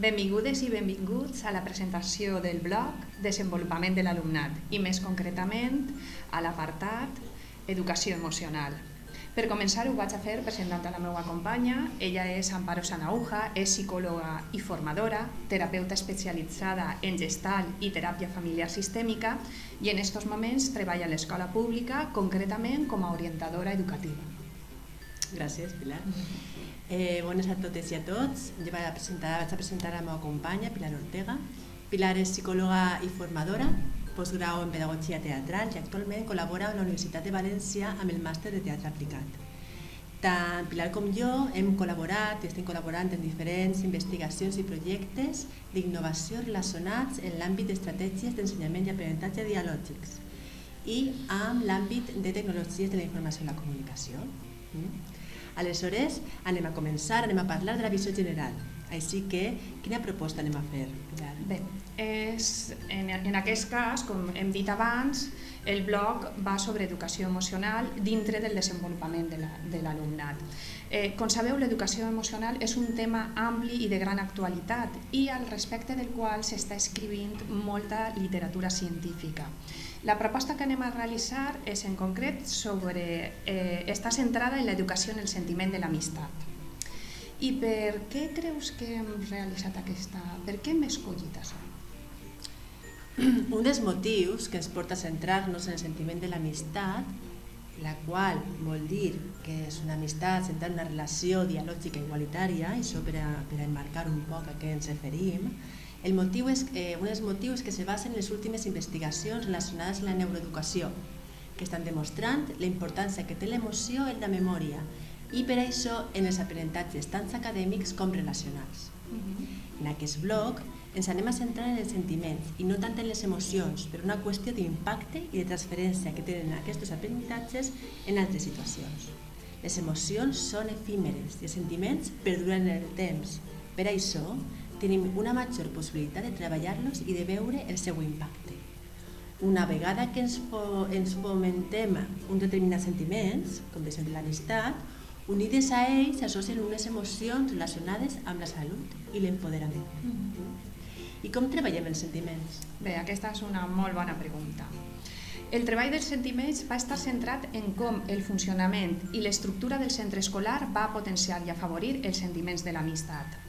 Benvingudes i benvinguts a la presentació del blog Desenvolupament de l'alumnat i més concretament a l'apartat Educació emocional. Per començar ho vaig a fer presentant a la meva companya. Ella és Amparo Sanauja, és psicòloga i formadora, terapeuta especialitzada en gestalt i teràpia familiar sistèmica i en aquests moments treballa a l'escola pública, concretament com a orientadora educativa. Gràcies, Pilar. Bones a totes i a tots. Jo vaig a presentar la meva companya, Pilar Ortega. Pilar és psicòloga i formadora, postgrau en pedagogia teatral i actualment col·labora amb la Universitat de València amb el màster de teatre aplicat. Tant Pilar com jo hem col·laborat i estem col·laborant en diferents investigacions i projectes d'innovació relacionats en l'àmbit d'estratègies d'ensenyament i aprenentatge dialògics i amb l'àmbit de tecnologies de la informació i la comunicació. Aleshores, anem a començar, anem a parlar de la visió general. Així que, quina proposta anem a fer? Bé, en aquest cas, com hem dit abans, el blog va sobre educació emocional dintre del desenvolupament de l'alumnat. Com sabeu, l'educació emocional és un tema ampli i de gran actualitat i al respecte del qual s'està escrivint molta literatura científica. La proposta que anem a realitzar és en concret està centrada en l'educació en el sentiment de l'amistat. I per què creus que hem realitzat aquesta? Per què hem escollit això? Un dels motius que ens porta a centrar-nos en el sentiment de l'amistat, la qual vol dir que és una amistat centrada en una relació dialògica igualitària, i això per a emmarcar un poc a què ens referim, un dels motius que se basen en les últimes investigacions relacionades amb la neuroeducació, que estan demostrant la importància que té l'emoció en la memòria i per això en els aprenentatges tant acadèmics com relacionals. En aquest blog ens anem a centrar en els sentiments i no tant en les emocions, per una qüestió d'impacte i de transferència que tenen aquests aprenentatges en altres situacions. Les emocions són efímeres i els sentiments perduren en el temps. Per això, tenim una major possibilitat de treballar-los i de veure el seu impacte. Una vegada que ens fomentem uns determinats sentiments, com per exemple l'amistat, unides a ells s'associen unes emocions relacionades amb la salut i l'empoderament. I com treballem els sentiments? Bé, aquesta és una molt bona pregunta. El treball dels sentiments va estar centrat en com el funcionament i l'estructura del centre escolar va potenciar i afavorir els sentiments de l'amistat.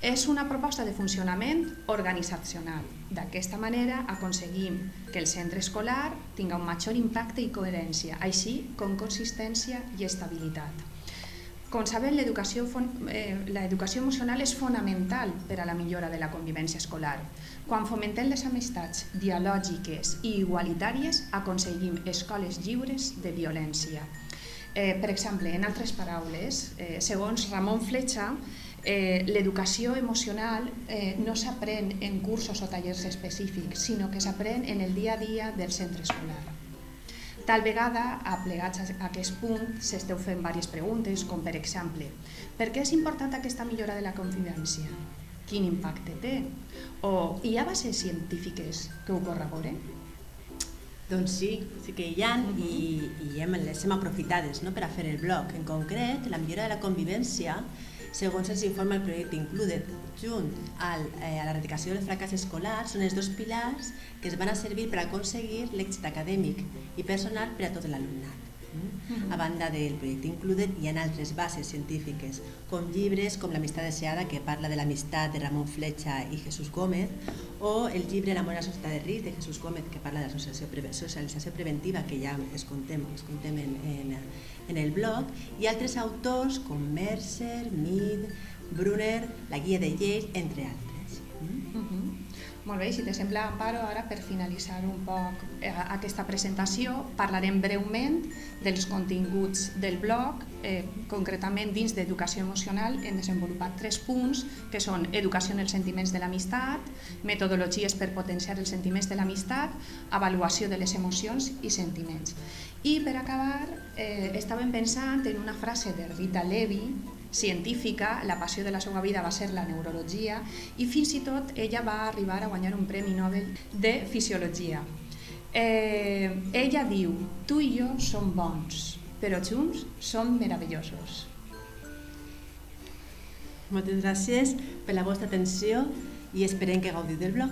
És una proposta de funcionament organitzacional. D'aquesta manera aconseguim que el centre escolar tingui un major impacte i coherència, així com consistència i estabilitat. Com sabem, l'educació emocional és fonamental per a la millora de la convivència escolar. Quan fomentem les amistats dialògiques i igualitàries, aconseguim escoles lliures de violència. Per exemple, en altres paraules, segons Ramon Fletxa, l'educació emocional no s'aprèn en cursos o tallers específics, sinó que s'aprèn en el dia a dia del centre escolar. Tal vegada, aplegats a aquest punt, s'esteu fent diverses preguntes, com per exemple, per què és important aquesta millora de la convivència? Quin impacte té? O hi ha bases científiques que ho corroboren? Doncs sí que hi ha i les hem aprofitades per a fer el blog. En concret, la millora de la convivència, segons ens informa el projecte Included, junt a l'erradicació del fracàs escolar, són els dos pilars que es van a servir per aconseguir l'èxit acadèmic i personal per a tot l'alumnat. A banda del projecte Included, hi ha altres bases científiques, com llibres com L'amistat deseada, que parla de l'amistat de Ramon Fletxa i Jesús Gómez, o el llibre L'amor a la societat de risc, de Jesús Gómez, que parla de la socialització preventiva, que ja es contem en el blog, i altres autors com Mercer, Mead, Brunner, la guia de Yale, entre altres. Molt bé, si te sembla, Amparo, ara per finalitzar un poc aquesta presentació parlarem breument dels continguts del blog. Concretament, dins d'educació emocional hem desenvolupat 3 punts, que són educació en els sentiments de l'amistat, metodologies per potenciar els sentiments de l'amistat, avaluació de les emocions i sentiments. I per acabar, estàvem pensant en una frase de Rita Levi, científica. La passió de la seva vida va ser la neurologia i fins i tot ella va arribar a guanyar un Premi Nobel de Fisiologia. Ella diu, tu i jo som bons, però junts som meravellosos. Moltes gràcies per la vostra atenció i esperem que gaudiu del blog.